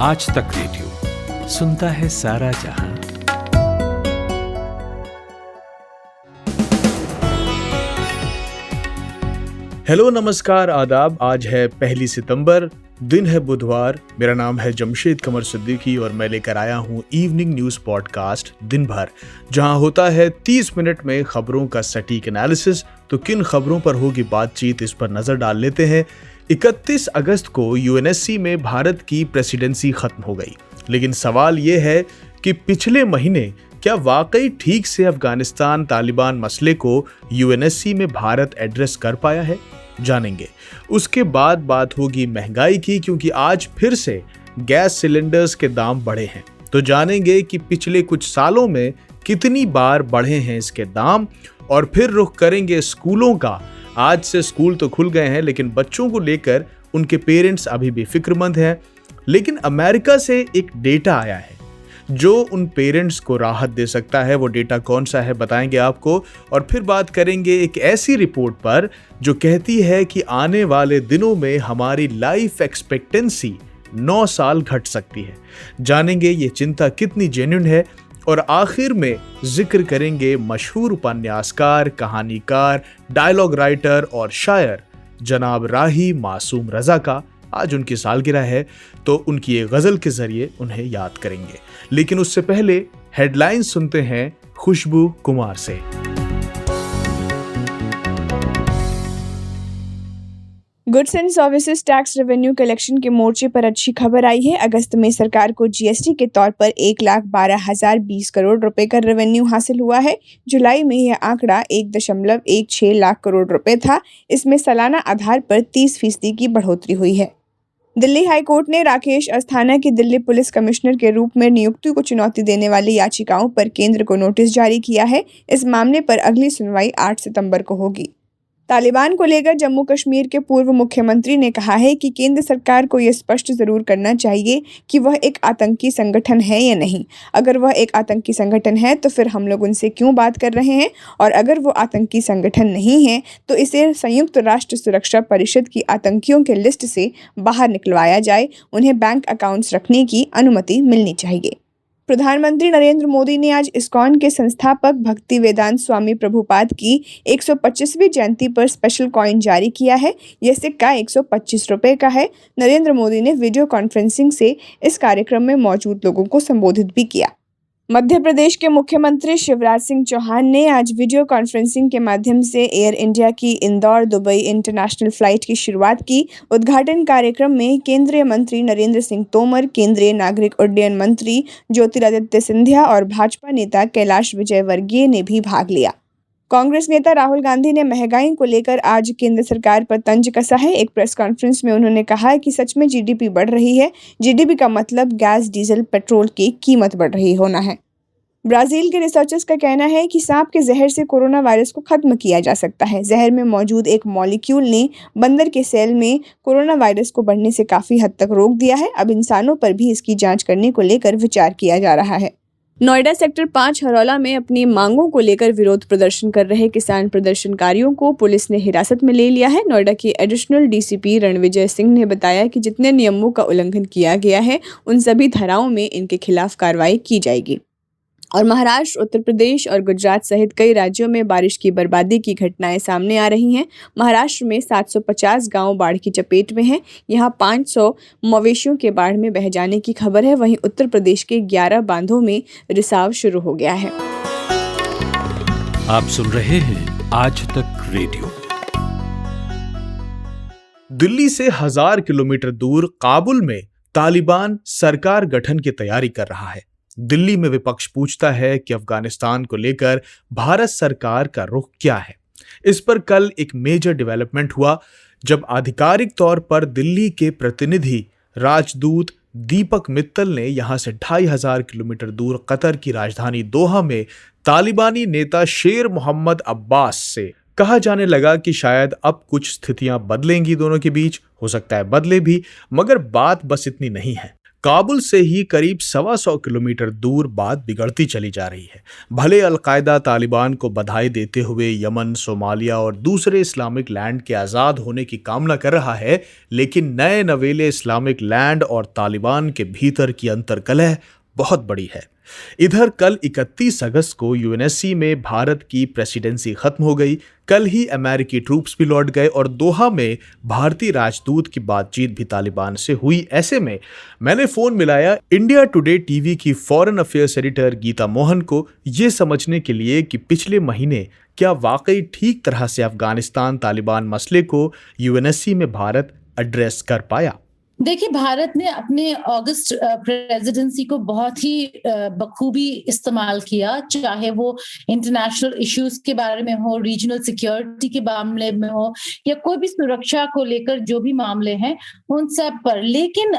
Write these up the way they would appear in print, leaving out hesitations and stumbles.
आज तक रेडियो सुनता है सारा जहां। हेलो, नमस्कार, आदाब। आज है 1 सितंबर, दिन है बुधवार। मेरा नाम है जमशेद कमर सिद्दीकी और मैं लेकर आया हूँ इवनिंग न्यूज़ पॉडकास्ट दिन भर, जहां होता है 30 मिनट में खबरों का सटीक एनालिसिस। तो किन खबरों पर होगी बातचीत, इस पर नजर डाल लेते हैं। 31 अगस्त को यूएनएससी में भारत की प्रेसिडेंसी खत्म हो गई, लेकिन सवाल ये है कि पिछले महीने क्या वाकई ठीक से अफगानिस्तान तालिबान मसले को यूएनएससी में भारत एड्रेस कर पाया है? जानेंगे। उसके बाद बात होगी महंगाई की, क्योंकि आज फिर से गैस सिलेंडर्स के दाम बढ़े हैं। तो जानेंगे कि पिछले कुछ सालों में कितनी बार बढ़े हैं इसके दाम। और फिर रुख करेंगे स्कूलों का। आज से स्कूल तो खुल गए हैं, लेकिन बच्चों को लेकर उनके पेरेंट्स अभी भी फिक्रमंद हैं। लेकिन अमेरिका से एक डेटा आया है जो उन पेरेंट्स को राहत दे सकता है। वो डेटा कौन सा है बताएंगे आपको। और फिर बात करेंगे एक ऐसी रिपोर्ट पर जो कहती है कि आने वाले दिनों में हमारी लाइफ एक्सपेक्टेंसी 9 साल घट सकती है। जानेंगे ये चिंता कितनी जेन्युइन है। और आखिर में जिक्र करेंगे मशहूर उपन्यासकार, कहानीकार, डायलॉग राइटर और शायर जनाब राही मासूम रजा का। आज उनकी सालगिरह है, तो उनकी एक गजल के जरिए उन्हें याद करेंगे। लेकिन उससे पहले हेडलाइंस सुनते हैं खुशबू कुमार से। Goods and services tax revenue collection के मोर्चे पर अच्छी खबर आई है। अगस्त में सरकार को जीएसटी के तौर पर 1,12,020 करोड़ रुपए का रेवेन्यू हासिल हुआ है। जुलाई में यह आंकड़ा 1.16 लाख करोड़ रुपए था। इसमें सालाना आधार पर 30% की बढ़ोतरी हुई है। दिल्ली हाई कोर्ट ने राकेश अस्थाना की दिल्ली पुलिस कमिश्नर के रूप में नियुक्ति को चुनौती देने वाली याचिकाओं पर केंद्र को नोटिस जारी किया है। इस मामले पर अगली सुनवाई 8 सितंबर को होगी। तालिबान को लेकर जम्मू कश्मीर के पूर्व मुख्यमंत्री ने कहा है कि केंद्र सरकार को यह स्पष्ट जरूर करना चाहिए कि वह एक आतंकी संगठन है या नहीं। अगर वह एक आतंकी संगठन है तो फिर हम लोग उनसे क्यों बात कर रहे हैं, और अगर वो आतंकी संगठन नहीं है तो इसे संयुक्त राष्ट्र सुरक्षा परिषद की आतंकियों के लिस्ट से बाहर निकलवाया जाए। उन्हें बैंक अकाउंट्स रखने की अनुमति मिलनी चाहिए। प्रधानमंत्री नरेंद्र मोदी ने आज इस्कॉन के संस्थापक भक्ति वेदांत स्वामी प्रभुपाद की 125वीं जयंती पर स्पेशल कॉइन जारी किया है। यह सिक्का 125 रुपए का है। नरेंद्र मोदी ने वीडियो कॉन्फ्रेंसिंग से इस कार्यक्रम में मौजूद लोगों को संबोधित भी किया। मध्य प्रदेश के मुख्यमंत्री शिवराज सिंह चौहान ने आज वीडियो कॉन्फ्रेंसिंग के माध्यम से एयर इंडिया की इंदौर दुबई इंटरनेशनल फ्लाइट की शुरुआत की। उद्घाटन कार्यक्रम में केंद्रीय मंत्री नरेंद्र सिंह तोमर, केंद्रीय नागरिक उड्डयन मंत्री ज्योतिरादित्य सिंधिया और भाजपा नेता कैलाश विजयवर्गीय ने भी भाग लिया। कांग्रेस नेता राहुल गांधी ने महंगाई को लेकर आज केंद्र सरकार पर तंज कसा है। एक प्रेस कॉन्फ्रेंस में उन्होंने कहा कि सच में जीडीपी बढ़ रही है। जीडीपी का मतलब गैस, डीजल, पेट्रोल की कीमत बढ़ रही होना है। ब्राजील के रिसर्चर्स का कहना है कि सांप के जहर से कोरोना वायरस को खत्म किया जा सकता है। जहर में मौजूद एक मॉलिक्यूल ने बंदर के सेल में कोरोना वायरस को बढ़ने से काफी हद तक रोक दिया है। अब इंसानों पर भी इसकी जांच करने को लेकर विचार किया जा रहा है। नोएडा सेक्टर 5 हरौला में अपनी मांगों को लेकर विरोध प्रदर्शन कर रहे किसान प्रदर्शनकारियों को पुलिस ने हिरासत में ले लिया है। नोएडा के एडिशनल डीसीपी रणविजय सिंह ने बताया कि जितने नियमों का उल्लंघन किया गया है उन सभी धाराओं में इनके खिलाफ कार्रवाई की जाएगी। और महाराष्ट्र, उत्तर प्रदेश और गुजरात सहित कई राज्यों में बारिश की बर्बादी की घटनाएं सामने आ रही हैं। महाराष्ट्र में 750 गांव बाढ़ की चपेट में हैं। यहां 500 मवेशियों के बाढ़ में बह जाने की खबर है। वहीं उत्तर प्रदेश के 11 बांधों में रिसाव शुरू हो गया है। आप सुन रहे हैं आज तक रेडियो। दिल्ली से 1000 किलोमीटर दूर काबुल में तालिबान सरकार गठन की तैयारी कर रहा है। दिल्ली में विपक्ष पूछता है कि अफगानिस्तान को लेकर भारत सरकार का रुख क्या है। इस पर कल एक मेजर डेवलपमेंट हुआ जब आधिकारिक तौर पर दिल्ली के प्रतिनिधि राजदूत दीपक मित्तल ने यहां से 2500 किलोमीटर दूर कतर की राजधानी दोहा में तालिबानी नेता शेर मोहम्मद अब्बास से कहा जाने लगा कि शायद अब कुछ स्थितियां बदलेंगी दोनों के बीच। हो सकता है बदले भी, मगर बात बस इतनी नहीं है। काबुल से ही करीब 125 किलोमीटर दूर बात बिगड़ती चली जा रही है। भले अलकायदा तालिबान को बधाई देते हुए यमन, सोमालिया और दूसरे इस्लामिक लैंड के आज़ाद होने की कामना कर रहा है, लेकिन नए नवेले इस्लामिक लैंड और तालिबान के भीतर की अंतर्कलह बहुत बड़ी है। इधर कल 31 अगस्त को यूएनएससी में भारत की प्रेसिडेंसी खत्म हो गई। कल ही अमेरिकी ट्रूप्स भी लौट गए और दोहा में भारतीय राजदूत की बातचीत भी तालिबान से हुई। ऐसे में मैंने फोन मिलाया इंडिया टुडे टीवी की foreign affairs editor Geeta Mohan को, ये समझने के लिए कि पिछले महीने क्या वाकई ठीक तरह से अफगानिस्तान तालिबान मसले को यूएनएससी में भारत एड्रेस कर पाया। देखिए, भारत ने अपने अगस्त प्रेसिडेंसी को बहुत ही बखूबी इस्तेमाल किया, चाहे वो इंटरनेशनल इश्यूज के बारे में हो, रीजनल सिक्योरिटी के मामले में हो, या कोई भी सुरक्षा को लेकर जो भी मामले हैं उन सब पर। लेकिन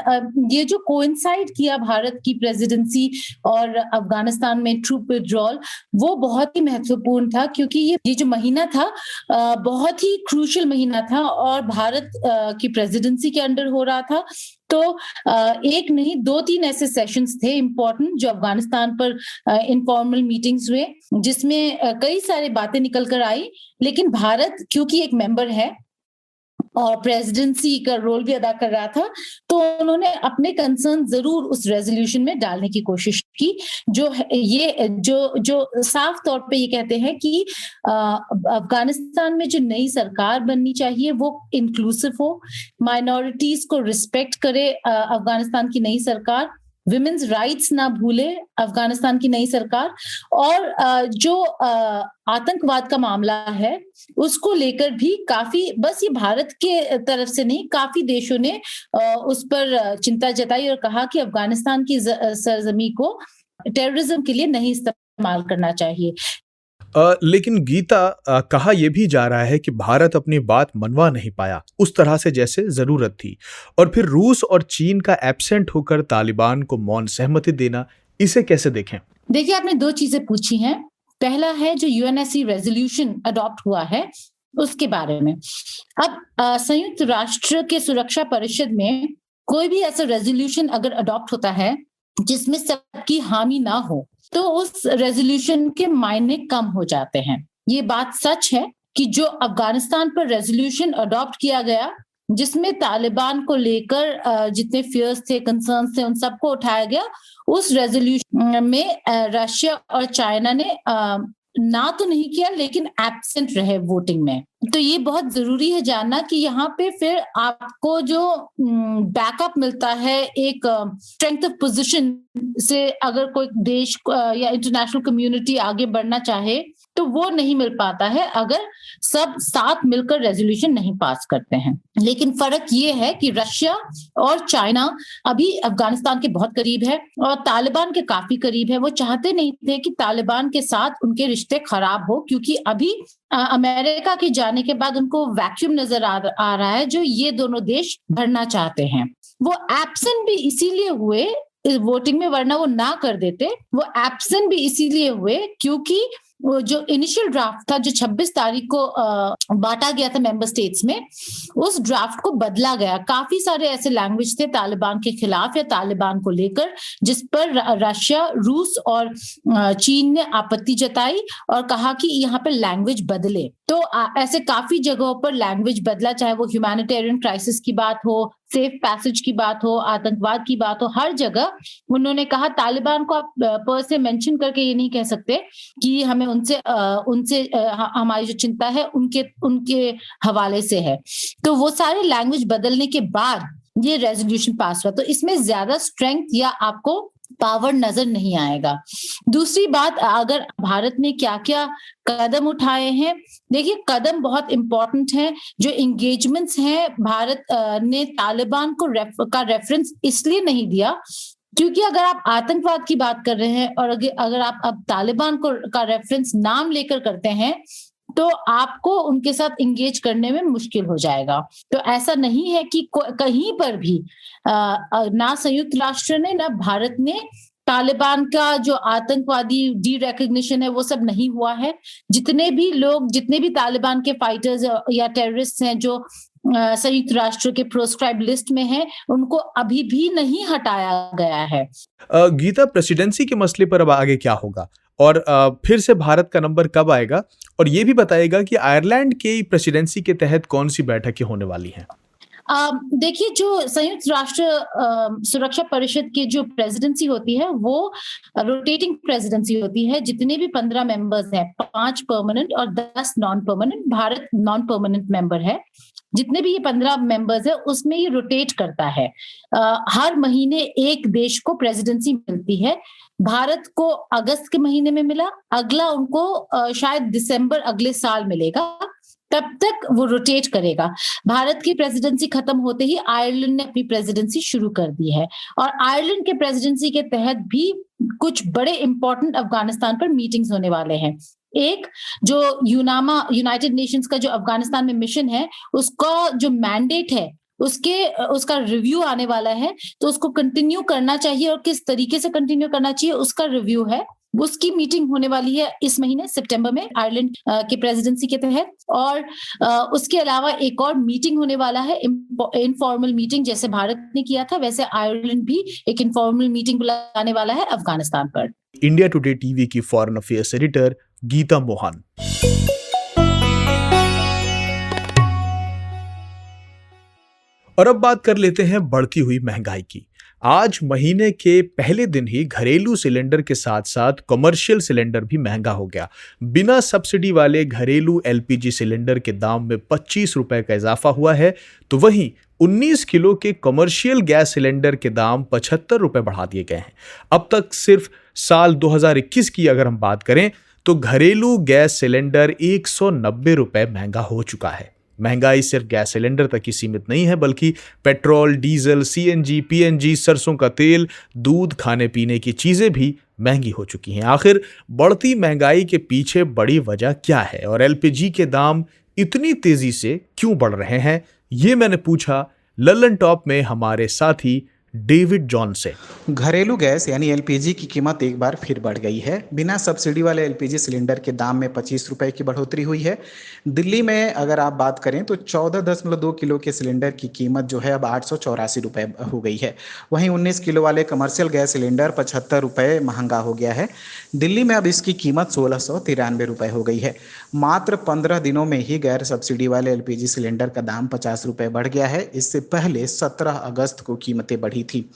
ये जो कोइंसाइड किया भारत की प्रेसिडेंसी और अफगानिस्तान में ट्रूप विड्रॉल, वो बहुत ही महत्वपूर्ण था, क्योंकि ये जो महीना था बहुत ही क्रूशियल महीना था और भारत की प्रेसिडेंसी के अंडर हो रहा था। तो एक नहीं 2-3 ऐसे सेशंस थे इम्पोर्टेंट जो अफगानिस्तान पर इनफॉर्मल मीटिंग्स हुए, जिसमें कई सारी बातें निकल कर आई। लेकिन भारत क्योंकि एक मेंबर है और प्रेसिडेंसी का रोल भी अदा कर रहा था, तो उन्होंने अपने कंसर्न जरूर उस रेजोल्यूशन में डालने की कोशिश की, जो साफ तौर पे ये कहते हैं कि अफगानिस्तान में जो नई सरकार बननी चाहिए वो इंक्लूसिव हो, माइनॉरिटीज को रिस्पेक्ट करे अफगानिस्तान की नई सरकार, विमेन्स राइट्स ना भूले अफगानिस्तान की नई सरकार, और जो आतंकवाद का मामला है उसको लेकर भी काफी, बस ये भारत के तरफ से नहीं, काफी देशों ने उस पर चिंता जताई और कहा कि अफगानिस्तान की सरजमी को टेररिज्म के लिए नहीं इस्तेमाल करना चाहिए। लेकिन गीता, कहा यह भी जा रहा है कि भारत अपनी बात मनवा नहीं पाया उस तरह से जैसे जरूरत थी, और फिर रूस और चीन का एब्सेंट होकर तालिबान को मौन सहमति देना, इसे कैसे देखें? देखिए, आपने 2 चीजें पूछी हैं। पहला है जो यूएनएससी रेजोल्यूशन अडॉप्ट हुआ है उसके बारे में। अब संयुक्त राष्ट्र के सुरक्षा परिषद में कोई भी ऐसा रेजोल्यूशन अगर अडॉप्ट होता है जिसमें सबकी हामी ना हो, तो उस रेजोल्यूशन के मायने कम हो जाते हैं। ये बात सच है कि जो अफगानिस्तान पर रेजोल्यूशन अडॉप्ट किया गया, जिसमें तालिबान को लेकर जितने फियर्स थे, कंसर्न्स थे, उन सबको उठाया गया, उस रेजोल्यूशन में रशिया और चाइना ने ना तो नहीं किया, लेकिन एब्सेंट रहे वोटिंग में। तो ये बहुत जरूरी है जानना कि यहाँ पे फिर आपको जो बैकअप मिलता है एक स्ट्रेंथ ऑफ पोजीशन से, अगर कोई देश या इंटरनेशनल कम्युनिटी आगे बढ़ना चाहे तो वो नहीं मिल पाता है अगर सब साथ मिलकर रेजोल्यूशन नहीं पास करते हैं। लेकिन फर्क ये है कि रशिया और चाइना अभी अफगानिस्तान के बहुत करीब है और तालिबान के काफी करीब है। वो चाहते नहीं थे कि तालिबान के साथ उनके रिश्ते खराब हो, क्योंकि अभी अमेरिका के जाने के बाद उनको वैक्यूम नजर आ रहा है जो ये दोनों देश भरना चाहते हैं। वो एब्सेंट भी इसीलिए हुए वोटिंग में, वरना वो ना कर देते। वो एब्सेंट भी इसीलिए हुए क्योंकि वो जो इनिशियल ड्राफ्ट था जो 26 तारीख को बांटा गया था मेंबर स्टेट्स में, उस ड्राफ्ट को बदला गया। काफी सारे ऐसे लैंग्वेज थे तालिबान के खिलाफ या तालिबान को लेकर, जिस पर रशिया, रूस और चीन ने आपत्ति जताई और कहा कि यहाँ पे लैंग्वेज बदले। तो ऐसे काफी जगहों पर लैंग्वेज बदला, चाहे वो ह्यूमैनिटेरियन क्राइसिस की बात हो, सेफ पैसेज की बात हो, आतंकवाद की बात हो, हर जगह उन्होंने कहा तालिबान को आप पर से मेंशन करके ये नहीं कह सकते कि हमें उनसे हमारी जो चिंता है उनके हवाले से है। तो वो सारे लैंग्वेज बदलने के बाद ये रेजोल्यूशन पास हुआ। तो इसमें ज्यादा स्ट्रेंथ या आपको पावर नजर नहीं आएगा। दूसरी बात, अगर भारत ने क्या क्या कदम उठाए हैं, देखिए कदम बहुत इंपॉर्टेंट है। जो एंगेजमेंट्स हैं, भारत ने तालिबान को का रेफरेंस इसलिए नहीं दिया क्योंकि अगर आप आतंकवाद की बात कर रहे हैं और अगर आप अब तालिबान का रेफरेंस नाम लेकर करते हैं तो आपको उनके साथ इंगेज करने में मुश्किल हो जाएगा। तो ऐसा नहीं है कि कहीं पर भी ना संयुक्त राष्ट्र ने ना भारत ने तालिबान का जो आतंकवादी डी रिकॉग्निशन है वो सब नहीं हुआ है। जितने भी तालिबान के फाइटर्स या टेररिस्ट हैं जो संयुक्त राष्ट्र के प्रोस्क्राइब लिस्ट में है, उनको अभी भी नहीं हटाया गया है। गीता, प्रेसिडेंसी के मसले पर अब आगे क्या होगा और फिर से भारत का नंबर कब आएगा, और ये भी बताएगा कि आयरलैंड की प्रेसिडेंसी के तहत कौन सी बैठकें होने वाली हैं? देखिए, जो संयुक्त राष्ट्र सुरक्षा परिषद की जो प्रेसिडेंसी होती है वो रोटेटिंग प्रेसिडेंसी होती है। जितने भी 15 मेंबर्स हैं, 5 परमानेंट और 10 non permanent, Bharat non permanent member है। जितने भी ये 15 मेंबर्स है उसमें ये रोटेट करता है। हर महीने एक देश को प्रेसिडेंसी मिलती है। भारत को अगस्त के महीने में मिला, अगला उनको शायद दिसंबर अगले साल मिलेगा। तब तक वो रोटेट करेगा। भारत की प्रेसिडेंसी खत्म होते ही आयरलैंड ने अपनी प्रेसिडेंसी शुरू कर दी है, और आयरलैंड के प्रेसिडेंसी के तहत भी कुछ बड़े इंपॉर्टेंट अफगानिस्तान पर मीटिंग्स होने वाले हैं। एक जो यूनामा, यूनाइटेड नेशंस का जो अफगानिस्तान में मिशन है, उसका जो मैंडेट है उसका रिव्यू आने वाला है, तो उसको कंटिन्यू करना चाहिए और किस तरीके से कंटिन्यू करना चाहिए उसका रिव्यू है। उसकी मीटिंग होने वाली है इस महीने सितंबर में आयरलैंड की प्रेसिडेंसी के तहत। और उसके अलावा एक और मीटिंग होने वाला है, इनफॉर्मल मीटिंग। जैसे भारत ने किया था वैसे आयरलैंड भी एक इनफॉर्मल मीटिंग बुलाने वाला है अफगानिस्तान पर। इंडिया टुडे टीवी की foreign affairs editor Geeta Mohan. और अब बात कर लेते हैं बढ़ती हुई महंगाई की। आज महीने के पहले दिन ही घरेलू सिलेंडर के साथ साथ कमर्शियल सिलेंडर भी महंगा हो गया। बिना सब्सिडी वाले घरेलू एलपीजी सिलेंडर के दाम में 25 रुपए का इजाफा हुआ है, तो वहीं 19 किलो के कमर्शियल गैस सिलेंडर के दाम 75 रुपए बढ़ा दिए गए हैं। अब तक सिर्फ साल 2021 की अगर हम बात करें तो घरेलू गैस सिलेंडर 190 रुपए महंगा हो चुका है। महंगाई सिर्फ गैस सिलेंडर तक ही सीमित नहीं है, बल्कि पेट्रोल, डीजल, सीएनजी, पीएनजी, सरसों का तेल, दूध, खाने पीने की चीजें भी महंगी हो चुकी हैं। आखिर बढ़ती महंगाई के पीछे बड़ी वजह क्या है और एलपीजी के दाम इतनी तेजी से क्यों बढ़ रहे हैं, ये मैंने पूछा लल्लन टॉप में हमारे साथी डेविड जॉन से। घरेलू गैस यानी एलपीजी की कीमत एक बार फिर बढ़ गई है। बिना सब्सिडी वाले एलपीजी सिलेंडर के दाम में 25 रुपए की बढ़ोतरी हुई है। दिल्ली में अगर आप बात करें तो 14.2 किलो के सिलेंडर की कीमत जो है अब 884 रुपए हो गई है। वहीं 19 किलो वाले कमर्शियल गैस सिलेंडर 75 रुपए महंगा हो गया है। दिल्ली में अब इसकी कीमत 1693 रुपए हो गई है। मात्र 15 दिनों में ही गैर सब्सिडी वाले एलपीजी सिलेंडर का दाम 50 रुपए बढ़ गया है। इससे पहले 17 अगस्त को कीमतें बढ़ी थी।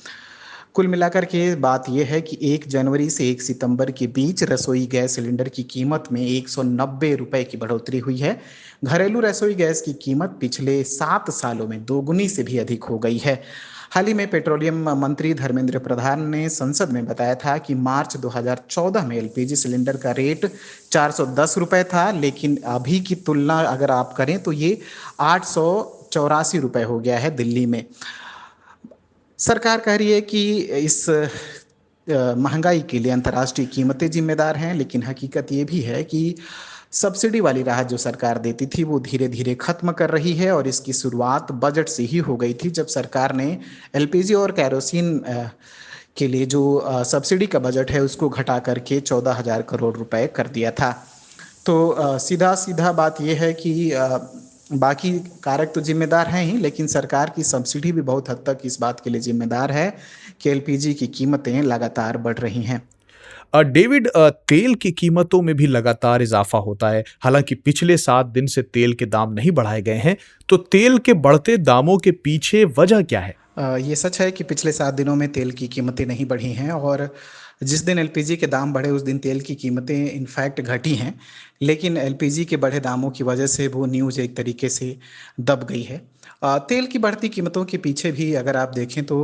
कुल मिलाकर के बात यह है कि 1 जनवरी से 1 सितंबर के बीच रसोई गैस सिलेंडर की कीमत में 190 रुपए की बढ़ोतरी हुई है। घरेलू रसोई गैस की कीमत पिछले 7 सालों में दोगुनी से भी अधिक हो गई है। हाल ही में पेट्रोलियम मंत्री धर्मेंद्र प्रधान ने संसद में बताया था कि मार्च 2014 में एलपीजी सिलेंडर का रेट 410 रुपए था, लेकिन अभी की तुलना अगर आप करें तो ये 884 रुपए हो गया है दिल्ली में। सरकार कह रही है कि इस महंगाई के लिए अंतर्राष्ट्रीय कीमतें जिम्मेदार हैं, लेकिन हकीकत ये भी है कि सब्सिडी वाली राहत जो सरकार देती थी वो धीरे धीरे खत्म कर रही है, और इसकी शुरुआत बजट से ही हो गई थी, जब सरकार ने एलपीजी और कैरोसिन के लिए जो सब्सिडी का बजट है उसको घटा करके 14,000 करोड़ रुपए कर दिया था। तो सीधा बात यह है कि बाकी कारक तो जिम्मेदार हैं ही, लेकिन सरकार की सब्सिडी भी बहुत हद तक इस बात के लिए जिम्मेदार है कि एलपीजी की कीमतें लगातार बढ़ रही हैं। डेविड, तेल की कीमतों में भी लगातार इजाफा होता है। हालांकि पिछले 7 दिन से तेल के दाम नहीं बढ़ाए गए हैं, तो तेल के बढ़ते दामों के पीछे वजह क्या है? ये सच है कि पिछले 7 दिनों में तेल की कीमतें नहीं बढ़ी हैं, और जिस दिन एलपीजी के दाम बढ़े उस दिन तेल की कीमतें इनफैक्ट घटी हैं, लेकिन एलपीजी के बढ़े दामों की वजह से वो न्यूज़ एक तरीके से दब गई है। तेल की बढ़ती कीमतों के पीछे भी अगर आप देखें तो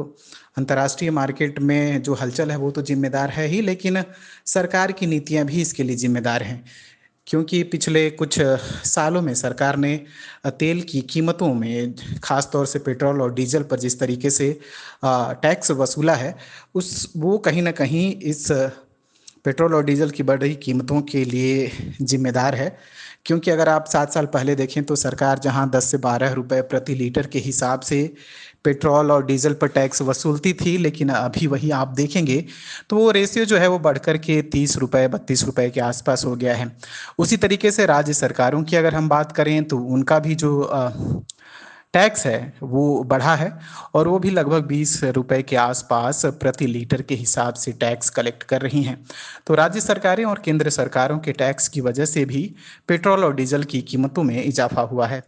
अंतर्राष्ट्रीय मार्केट में जो हलचल है वो तो जिम्मेदार है ही, लेकिन सरकार की नीतियां भी इसके लिए जिम्मेदार हैं, क्योंकि पिछले कुछ सालों में सरकार ने तेल की कीमतों में ख़ास तौर से पेट्रोल और डीजल पर जिस तरीके से टैक्स वसूला है वो कहीं ना कहीं इस पेट्रोल और डीजल की बढ़ रही कीमतों के लिए जिम्मेदार है। क्योंकि अगर आप 7 साल पहले देखें तो सरकार जहां 10 से 12 रुपए प्रति लीटर के हिसाब से पेट्रोल और डीजल पर टैक्स वसूलती थी, लेकिन अभी वही आप देखेंगे तो वो रेशियो जो है वो बढ़कर के 30 रुपए 32 रुपए के आसपास हो गया है। उसी तरीके से राज्य सरकारों की अगर हम बात करें तो उनका भी जो टैक्स है वो बढ़ा है और वो भी लगभग 20 रुपए के आसपास प्रति लीटर के हिसाब से टैक्स कलेक्ट कर रही हैं। तो राज्य सरकारें और केंद्र सरकारों के टैक्स की वजह से भी पेट्रोल और डीजल की कीमतों में इजाफा हुआ है।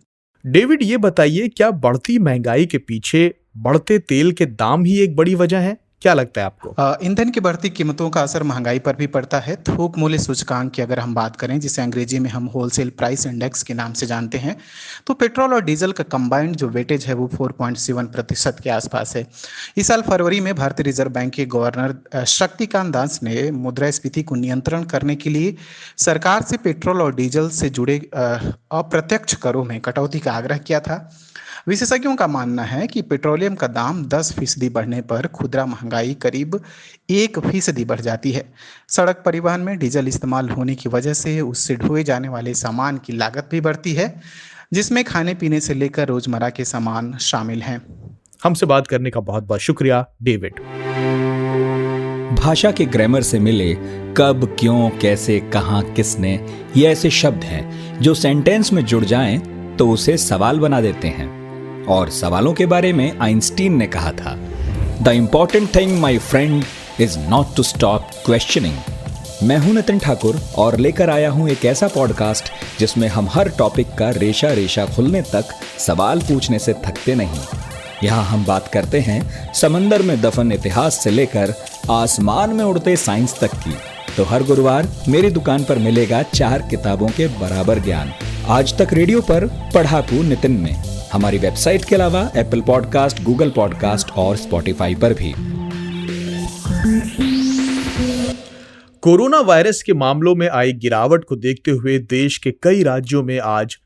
डेविड, ये बताइए, क्या बढ़ती महंगाई के पीछे बढ़ते तेल के दाम ही एक बड़ी वजह है? क्या लगता है आपको? ईंधन की बढ़ती कीमतों का असर महंगाई पर भी पड़ता है। थोक मूल्य सूचकांक की अगर हम बात करें, जिसे अंग्रेजी में हम होलसेल प्राइस इंडेक्स के नाम से जानते हैं, तो पेट्रोल और डीजल का कंबाइंड जो वेटेज है वो 4.7% के आसपास है। इस साल फरवरी में भारतीय रिजर्व बैंक के गवर्नर शक्तिकांत दास ने मुद्रास्फीति को नियंत्रण करने के लिए सरकार से पेट्रोल और डीजल से जुड़े अप्रत्यक्ष करों में कटौती का आग्रह किया था। विशेषज्ञों का मानना है कि पेट्रोलियम का दाम 10% बढ़ने पर खुदरा महंगाई करीब 1% बढ़ जाती है। सड़क परिवहन में डीजल इस्तेमाल होने की वजह से उससे ढोए जाने वाले सामान की लागत भी बढ़ती है, जिसमें खाने पीने से लेकर रोजमर्रा के सामान शामिल हैं। हमसे बात करने का बहुत बहुत शुक्रिया डेविड। भाषा के ग्रामर से मिले कब, क्यों, कैसे, कहां, किसने, ये ऐसे शब्द हैं जो सेंटेंस में जुड़ जाएं तो उसे सवाल बना देते हैं। और सवालों के बारे में आइंस्टीन ने कहा था, the important thing my friend is not to stop questioning. मैं हूं नितिन ठाकुर और लेकर आया हूं एक ऐसा पॉडकास्ट जिसमें हम हर टॉपिक का रेशा रेशा खुलने तक सवाल पूछने से थकते नहीं। यहाँ हम बात करते हैं समंदर में दफन इतिहास से लेकर आसमान में उड़ते साइंस तक की। तो हर गुरुवार मेरी दुकान पर मिलेगा 4 किताबों के बराबर ज्ञान। आज तक रेडियो पर पढ़ाकू नितिन में, हमारी वेबसाइट के अलावा एप्पल पॉडकास्ट, गूगल पॉडकास्ट और स्पॉटिफाई पर भी। कोरोना वायरस के मामलों में आई गिरावट को देखते हुए देश के कई राज्यों में आज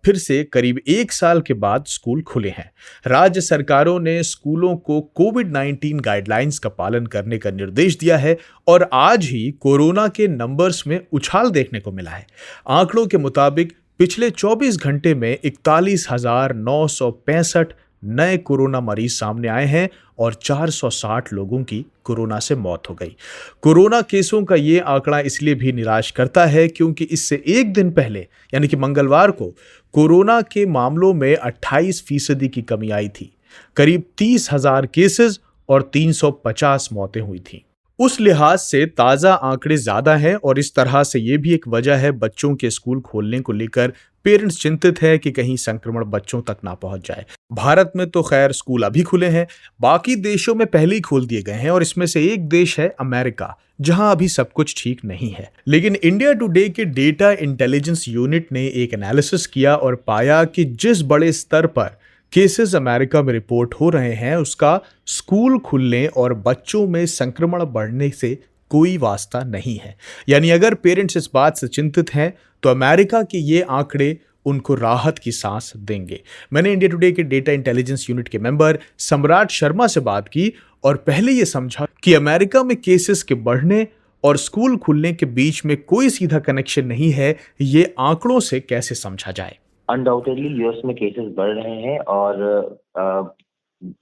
फिर से करीब 1 साल के बाद स्कूल खुले हैं। राज्य सरकारों ने स्कूलों को कोविड-19 गाइडलाइंस का पालन करने का निर्देश दिया है और आज ही कोरोना के नंबर्स में उछाल देखने को मिला है। आंकड़ों के मुताबिक पिछले 24 घंटे में 41,965 नए कोरोना मरीज सामने आए हैं और 460 लोगों की कोरोना से मौत हो गई। कोरोना केसों का ये आंकड़ा इसलिए भी निराश करता है क्योंकि इससे एक दिन पहले यानी कि मंगलवार को कोरोना के मामलों में 28% की कमी आई थी। करीब 30,000 केसेस और 350 मौतें हुई थी। उस लिहाज से ताज़ा आंकड़े ज़्यादा हैं और इस तरह से ये भी एक वजह है बच्चों के स्कूल खोलने को लेकर पेरेंट्स चिंतित है कि कहीं संक्रमण बच्चों तक ना पहुंच जाए। भारत में तो खैर स्कूल अभी खुले हैं, बाकी देशों में पहले ही खोल दिए गए हैं और इसमें से एक देश है अमेरिका, जहां अभी सब कुछ ठीक नहीं है। लेकिन इंडिया टुडे के डेटा इंटेलिजेंस यूनिट ने एक एनालिसिस किया और पाया कि जिस बड़े स्तर पर केसेस अमेरिका में रिपोर्ट हो रहे हैं उसका स्कूल खुलने और बच्चों में संक्रमण बढ़ने से कोई वास्ता नहीं है। यानी अगर पेरेंट्स इस बात से चिंतित हैं तो अमेरिका के ये आंकड़े उनको राहत की सांस देंगे। मैंने इंडिया टुडे के डेटा इंटेलिजेंस यूनिट के मेंबर सम्राट शर्मा से बात की और पहले ये समझा कि अमेरिका में केसेस के बढ़ने और स्कूल खुलने के बीच में कोई सीधा कनेक्शन नहीं है, ये आंकड़ों से कैसे समझा जाए। अनडाउटेडली यूएस में केसेस बढ़ रहे हैं और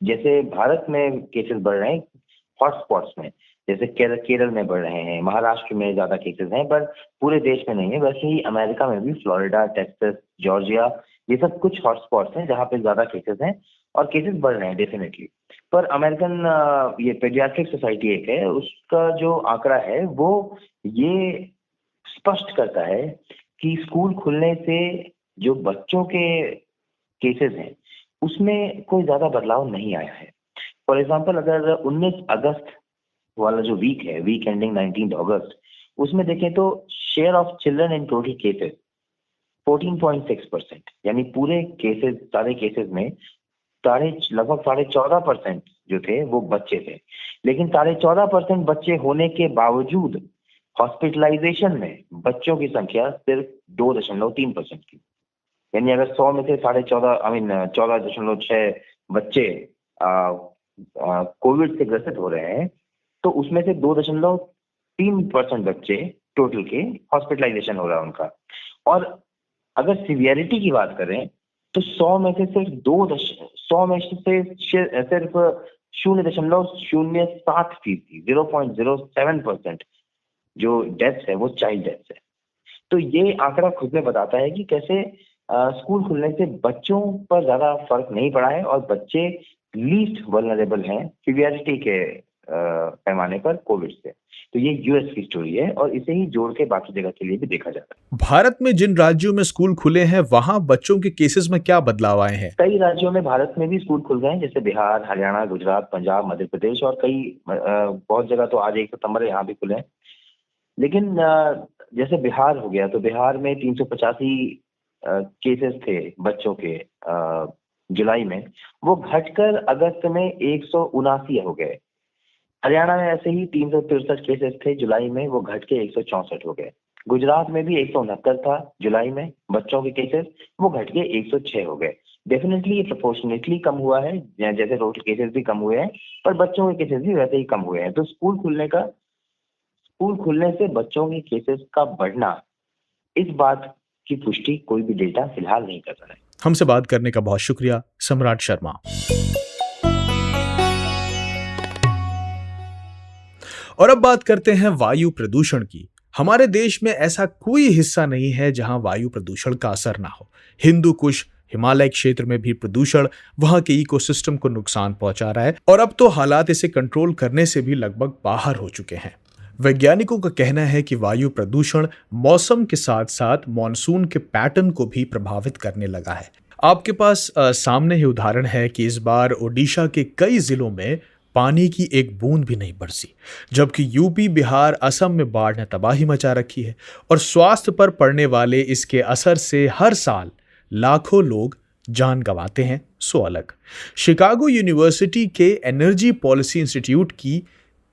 जैसे भारत में केसेस बढ़ रहे हैं हॉटस्पॉट्स में, जैसे केरल में बढ़ रहे हैं, महाराष्ट्र में ज्यादा केसेस हैं, पर पूरे देश में नहीं है। वैसे ही अमेरिका में भी फ्लोरिडा, टेक्सास, जॉर्जिया, ये सब कुछ हॉटस्पॉट्स हैं जहाँ पे ज्यादा केसेस हैं और केसेस बढ़ रहे हैं डेफिनेटली। पर अमेरिकन ये पेडियाट्रिक सोसाइटी एक है, उसका जो आंकड़ा है वो ये स्पष्ट करता है कि स्कूल खुलने से जो बच्चों के केसेस हैं उसमें कोई ज्यादा बदलाव नहीं आया है। फॉर एग्जांपल अगर 19 अगस्त वाला जो वीक है, वीक एंडिंग 19 अगस्त, उसमें देखें तो share of children in total cases 14.6%, यानी पूरे केसेस, सारे केसेस में लगभग 14.5% जो थे वो बच्चे थे। लेकिन 14.5% बच्चे होने के बावजूद हॉस्पिटलाइजेशन में बच्चों की संख्या सिर्फ 2.3% की। यानी अगर 100 में से 14.6 बच्चे कोविड से ग्रसित हो रहे हैं तो उसमें से 2.3% बच्चे टोटल के हॉस्पिटलाइजेशन हो रहा है उनका। और अगर सीवियरिटी की बात करें तो 100 में से सिर्फ 0.07% जो डेथ्स है वो चाइल्ड डेथ्स है। तो ये आंकड़ा खुद में बताता है कि कैसे स्कूल खुलने से बच्चों पर ज्यादा फर्क नहीं पड़ा है और बच्चे लीस्ट वल्नरेबल हैं सीवियरिटी के पैमाने पर कोविड से। तो ये यूएस की स्टोरी है और इसे ही जोड़ के बाकी जगह के लिए भी देखा जाता है। भारत में जिन राज्यों में स्कूल खुले हैं वहां बच्चों के केसेस में क्या बदलाव आए हैं? कई राज्यों में भारत में भी स्कूल खुल गए हैं, जैसे बिहार, हरियाणा, गुजरात, पंजाब, मध्य प्रदेश और कई बहुत जगह तो आज 1 सितंबर यहाँ भी खुले हैं। लेकिन जैसे बिहार हो गया, तो बिहार में 385 केसेस थे बच्चों के जुलाई में, वो घटकर अगस्त में 179 हो गए। हरियाणा में ऐसे ही 363 केसेस थे जुलाई में, वो घट के 164 हो गए। गुजरात में भी 169 था जुलाई में बच्चों के केसेस, वो घट के 106 हो गए। डेफिनेटली ये प्रोपोर्शनेटली कम हुआ है, जैसे टोटल केसेस भी कम हुए हैं, पर बच्चों के केसेस भी वैसे ही कम हुए हैं। तो स्कूल खुलने से बच्चों के केसेस का बढ़ना, इस बात की पुष्टि कोई भी डेटा फिलहाल नहीं कर रहा है। हमसे बात करने का बहुत शुक्रिया सम्राट शर्मा। और अब बात करते हैं वायु प्रदूषण की। हमारे देश में ऐसा कोई हिस्सा नहीं है जहां वायु प्रदूषण का असर ना हो। हिंदू कुश हिमालय क्षेत्र में भी प्रदूषण वहां के इकोसिस्टम को नुकसान पहुंचा रहा है और अब तो हालात इसे कंट्रोल करने से भी लगभग बाहर हो चुके हैं। वैज्ञानिकों का कहना है कि वायु प्रदूषण मौसम के साथ साथ मॉनसून के पैटर्न को भी प्रभावित करने लगा है। आपके पास सामने ही उदाहरण है कि इस बार ओडिशा के कई जिलों में पानी की एक बूंद भी नहीं बरसी, जबकि यूपी, बिहार, असम में बाढ़ ने तबाही मचा रखी है और स्वास्थ्य पर पड़ने वाले इसके असर से हर साल लाखों लोग जान गंवाते हैं। सो अलग शिकागो यूनिवर्सिटी के एनर्जी पॉलिसी इंस्टीट्यूट की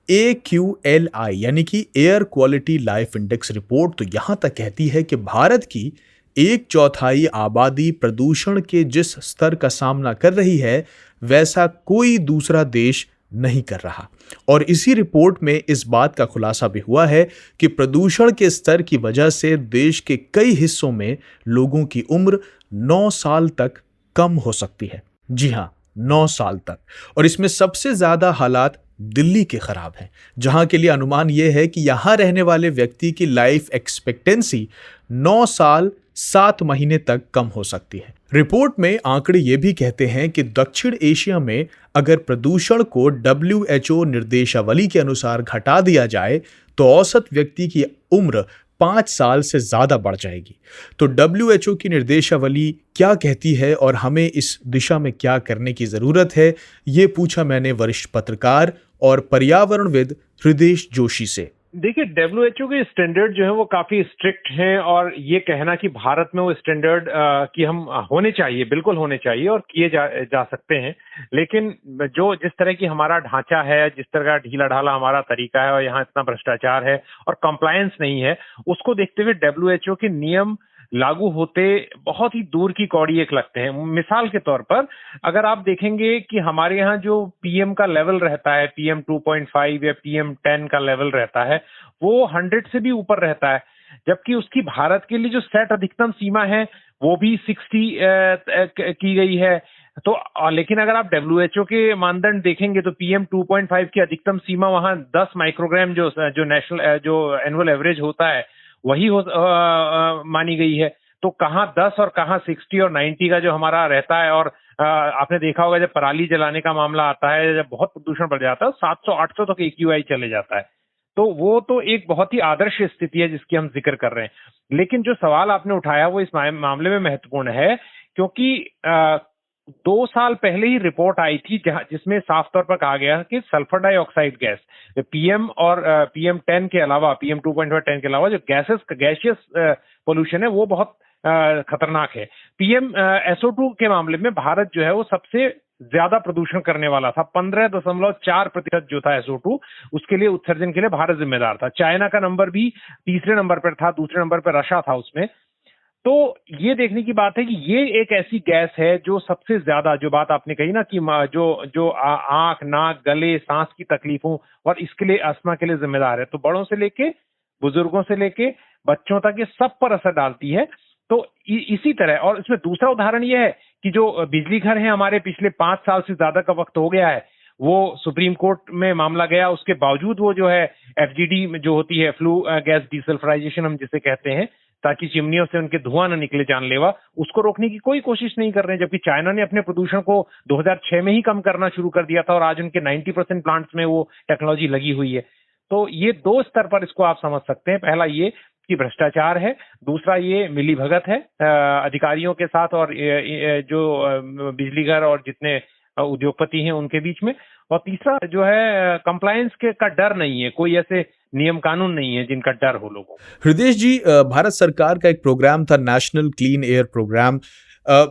AQLI यानी कि air quality life index report तो यहां तक कहती है कि भारत की 1/4 आबादी प्रदूषण के जिस स्तर का सामना कर रही है वैसा कोई दूसरा देश नहीं कर रहा। और इसी रिपोर्ट में इस बात का खुलासा भी हुआ है कि प्रदूषण के स्तर की वजह से देश के कई हिस्सों में लोगों की उम्र 9 साल तक कम हो सकती है। जी हां, 9 साल तक। और इसमें सबसे ज्यादा हालात दिल्ली के खराब हैं, जहां के लिए अनुमान यह है कि यहां रहने वाले व्यक्ति की लाइफ एक्सपेक्टेंसी 9 साल 7 महीने तक कम हो सकती है। रिपोर्ट में आंकड़े ये भी कहते हैं कि दक्षिण एशिया में अगर प्रदूषण को WHO निर्देशावली के अनुसार घटा दिया जाए तो औसत व्यक्ति की उम्र 5 साल से ज्यादा बढ़ जाएगी। तो WHO की निर्देशावली क्या कहती है और हमें इस दिशा में क्या करने की जरूरत है, ये पूछा मैंने वरिष्ठ पत्रकार और पर्यावरणविद हृदेश जोशी से। देखिए, WHO के स्टैंडर्ड जो है वो काफी स्ट्रिक्ट हैं और ये कहना कि भारत में वो स्टैंडर्ड कि हम होने चाहिए, बिल्कुल होने चाहिए और किए जा सकते हैं। लेकिन जिस तरह की हमारा ढांचा है, जिस तरह का ढीला ढाला हमारा तरीका है और यहाँ इतना भ्रष्टाचार है और कंप्लायंस नहीं है, उसको देखते हुए WHO के नियम लागू होते बहुत ही दूर की कौड़ी एक लगते हैं। मिसाल के तौर पर अगर आप देखेंगे कि हमारे यहाँ जो PM का लेवल रहता है, PM 2.5 या PM 10 का लेवल रहता है, वो 100 से भी ऊपर रहता है, जबकि उसकी भारत के लिए जो सेट अधिकतम सीमा है वो भी 60 की गई है। तो लेकिन अगर आप WHO के मानदंड देखेंगे तो PM 2.5 की अधिकतम सीमा वहां 10 माइक्रोग्राम जो नेशनल जो एनुअल एवरेज होता है वही मानी गई है। तो कहाँ 10 और कहाँ 60 और 90 का जो हमारा रहता है। और आपने देखा होगा जब पराली जलाने का मामला आता है, जब बहुत प्रदूषण बढ़ जाता है, 700-800 तक AQI चले जाता है। तो वो तो एक बहुत ही आदर्श स्थिति है जिसकी हम जिक्र कर रहे हैं। लेकिन जो सवाल आपने उठाया वो इस मामले में महत्वपूर्ण है, क्योंकि 2 साल पहले ही रिपोर्ट आई थी जिसमें साफ तौर पर कहा गया कि सल्फर डाइऑक्साइड गैस PM और PM 10 के अलावा, PM 2.5 10 के अलावा जो गैसियस पोल्यूशन है वो बहुत खतरनाक है। PM SO2 के मामले में भारत जो है वो सबसे ज्यादा प्रदूषण करने वाला था। 15.4% जो था SO2, उसके लिए उत्सर्जन के लिए भारत जिम्मेदार था। चाइना का नंबर भी तीसरे नंबर पर था, दूसरे नंबर पर रशिया था उसमें। तो ये देखने की बात है कि ये एक ऐसी गैस है जो सबसे ज्यादा, जो बात आपने कही ना कि जो आंख, नाक, गले, सांस की तकलीफों और इसके लिए, अस्थमा के लिए जिम्मेदार है। तो बड़ों से लेके, बुजुर्गों से लेके बच्चों तक ये सब पर असर डालती है। तो इसी तरह, और इसमें दूसरा उदाहरण ये है कि जो बिजली घर है हमारे, पिछले 5 साल से ज्यादा का वक्त हो गया है, वो सुप्रीम कोर्ट में मामला गया, उसके बावजूद वो जो है FGD में जो होती है, फ्लू गैस डीसल्फराइजेशन हम जिसे कहते हैं, ताकि चिमनियों से उनके धुआं न निकले जानलेवा, उसको रोकने की कोई कोशिश नहीं कर रहे हैं। जबकि चाइना ने अपने प्रदूषण को 2006 में ही कम करना शुरू कर दिया था और आज उनके 90% प्लांट्स में वो टेक्नोलॉजी लगी हुई है। तो ये दो स्तर पर इसको आप समझ सकते हैं। पहला ये कि भ्रष्टाचार है, दूसरा ये मिलीभगत है अधिकारियों के साथ और जो बिजली घर और जितने उद्योगपति हैं उनके बीच में, और तीसरा जो है कंप्लायंस के का डर नहीं है, कोई ऐसे नियम कानून नहीं है जिनका डर हो लोगों। हृदय जी, भारत सरकार का एक प्रोग्राम था नेशनल क्लीन एयर प्रोग्राम।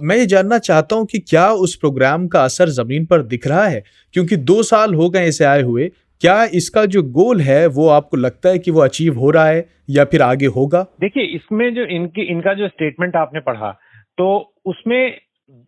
मैं ये जानना चाहता हूं कि क्या उस प्रोग्राम का असर जमीन पर दिख रहा है, क्योंकि 2 साल हो गए इसे आए हुए। क्या इसका जो गोल है वो आपको लगता है कि वो अचीव हो रहा है या फिर आगे होगा? देखिए, इसमें जो इनका जो स्टेटमेंट आपने पढ़ा, तो उसमें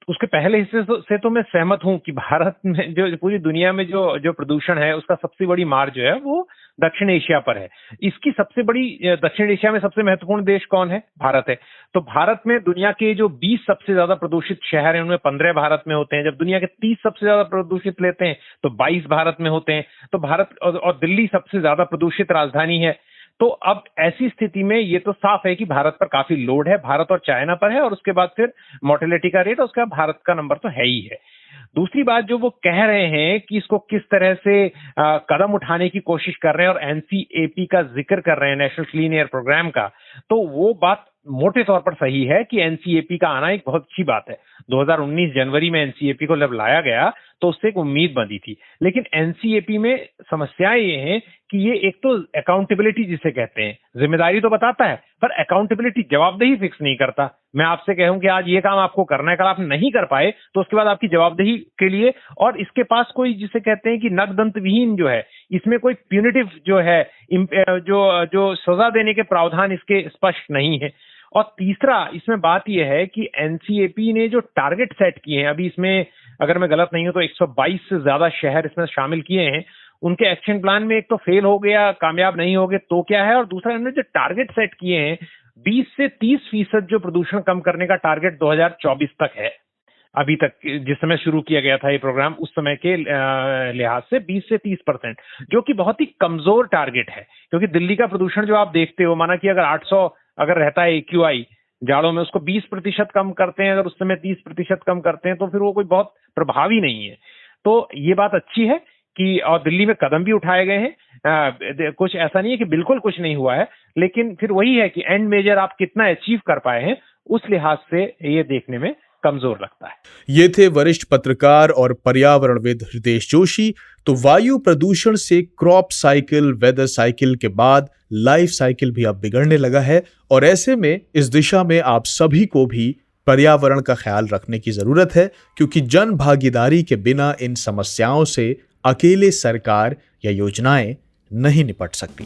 उसके पहले हिस्से से तो मैं सहमत हूं कि भारत में जो पूरी दुनिया में जो प्रदूषण है उसका सबसे बड़ी मार जो है वो दक्षिण एशिया पर है। इसकी सबसे बड़ी, दक्षिण एशिया में सबसे महत्वपूर्ण देश कौन है? भारत है। तो भारत में दुनिया के जो 20 सबसे ज्यादा प्रदूषित शहर हैं उनमें 15 भारत में होते हैं। जब दुनिया के 30 सबसे ज्यादा प्रदूषित लेते हैं तो 22 भारत में होते हैं। तो भारत और दिल्ली सबसे ज्यादा प्रदूषित राजधानी है। तो अब ऐसी स्थिति में ये तो साफ है कि भारत पर काफी लोड है, भारत और चाइना पर है, और उसके बाद फिर मोर्टेलिटी का रेट, उसके बाद भारत का नंबर तो है ही है। दूसरी बात जो वो कह रहे हैं कि इसको किस तरह से कदम उठाने की कोशिश कर रहे हैं और एनसीएपी का जिक्र कर रहे हैं, नेशनल क्लीन एयर प्रोग्राम का, तो वो बात मोटे तौर पर सही है कि एनसीएपी का आना एक बहुत अच्छी बात है। 2019 जनवरी में एनसीएपी को जब लाया गया तो उससे एक उम्मीद बंधी थी। लेकिन एनसीएपी में समस्याएं ये हैं कि ये एक तो अकाउंटेबिलिटी जिसे कहते हैं, जिम्मेदारी तो बताता है पर अकाउंटेबिलिटी, जवाबदेही फिक्स नहीं करता। मैं आपसे कहूं कि आज ये काम आपको करना है, कल आप नहीं कर पाए तो उसके बाद आपकी जवाबदेही के लिए, और इसके पास कोई जिसे कहते हैं कि नकदंत विहीन जो है, इसमें कोई प्यूनिटिव जो है, जो सजा देने के प्रावधान इसके स्पष्ट नहीं है। और तीसरा इसमें बात यह है कि एनसीएपी ने जो टारगेट सेट किए हैं, अभी इसमें अगर मैं गलत नहीं हूं तो 122 से ज्यादा शहर इसमें शामिल किए हैं। उनके एक्शन प्लान में एक तो फेल हो गया, कामयाब नहीं हो गए तो क्या है, और दूसरा इन्होंने जो टारगेट सेट किए हैं 20 से 30% जो प्रदूषण कम करने का टारगेट 2024 तक है। अभी तक जिस समय शुरू किया गया था ये प्रोग्राम, उस समय के लिहाज से 20 से 30%, जो कि बहुत ही कमजोर टारगेट है। क्योंकि दिल्ली का प्रदूषण जो आप देखते हो, माना कि अगर 800 अगर रहता है AQI जाड़ों में, उसको 20% कम करते हैं, अगर उस समय 30% कम करते हैं तो फिर वो कोई बहुत प्रभावी नहीं है। तो ये बात अच्छी है कि, और दिल्ली में कदम भी उठाए गए हैं, कुछ ऐसा नहीं है कि बिल्कुल कुछ नहीं हुआ है, लेकिन फिर वही है कि एंड मेजर आप कितना अचीव कर पाए हैं, उस लिहाज से ये देखने में कमजोर लगता है। ये थे वरिष्ठ पत्रकार और पर्यावरणविद हृदय जोशी। तो वायु प्रदूषण से क्रॉप साइकिल, वेदर साइकिल के बाद लाइफ साइकिल भी अब बिगड़ने लगा है, और ऐसे में इस दिशा में आप सभी को भी पर्यावरण का ख्याल रखने की जरूरत है, क्योंकि जन भागीदारी के बिना इन समस्याओं से अकेले सरकार या योजनाएं नहीं निपट सकती।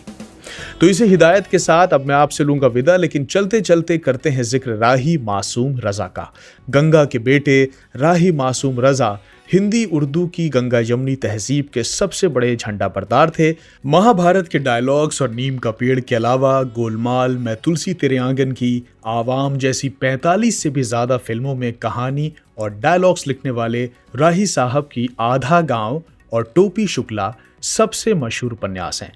तो इसी हिदायत के साथ अब मैं आपसे लूंगा विदा, लेकिन चलते चलते करते हैं जिक्र राही मासूम रजा का। गंगा के बेटे राही मासूम रजा हिंदी उर्दू की गंगा यमुनी तहजीब के सबसे बड़े झंडा बरदार थे। महाभारत के डायलॉग्स और नीम का पेड़ के अलावा गोलमाल, मैं तुलसी तेरे आंगन की, आवाम जैसी 45 से भी ज्यादा फिल्मों में कहानी और डायलॉग्स लिखने वाले राही साहब की आधा गांव और टोपी शुक्ला सबसे मशहूर उपन्यास हैं।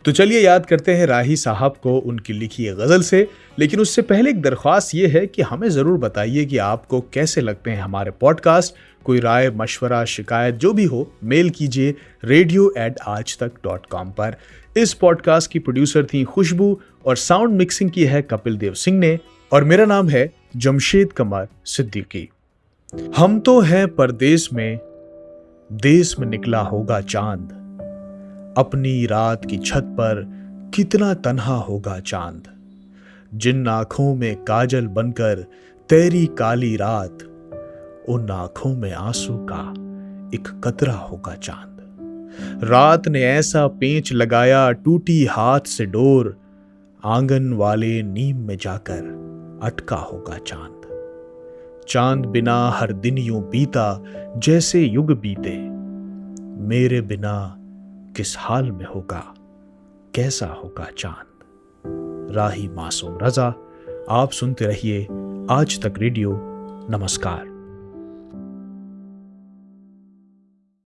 तो चलिए याद करते हैं राही साहब को उनकी लिखी गज़ल से। लेकिन उससे पहले एक दरख्वास्त ये है कि हमें ज़रूर बताइए कि आपको कैसे लगते हैं हमारे पॉडकास्ट। कोई राय, मशवरा, शिकायत जो भी हो, मेल कीजिए radio@aajtak.com पर। इस पॉडकास्ट की प्रोड्यूसर थी खुशबू और साउंड मिक्सिंग की है कपिल देव सिंह ने, और मेरा नाम है जमशेद कमर सिद्दीकी। हम तो हैं परदेश में, देश में निकला होगा चांद, अपनी रात की छत पर कितना तन्हा होगा चांद, जिन आंखों में काजल बनकर तेरी काली रात, उन आंखों में आंसू का एक कतरा होगा चांद। रात ने ऐसा पेंच लगाया टूटी हाथ से डोर, आंगन वाले नीम में जाकर अटका होगा चांद। चांद बिना हर दिन यूं बीता जैसे युग बीते, मेरे बिना किस हाल में होगा, कैसा होगा चांद। राही मासूम रजा। आप सुनते रहिए आज तक रेडियो। नमस्कार।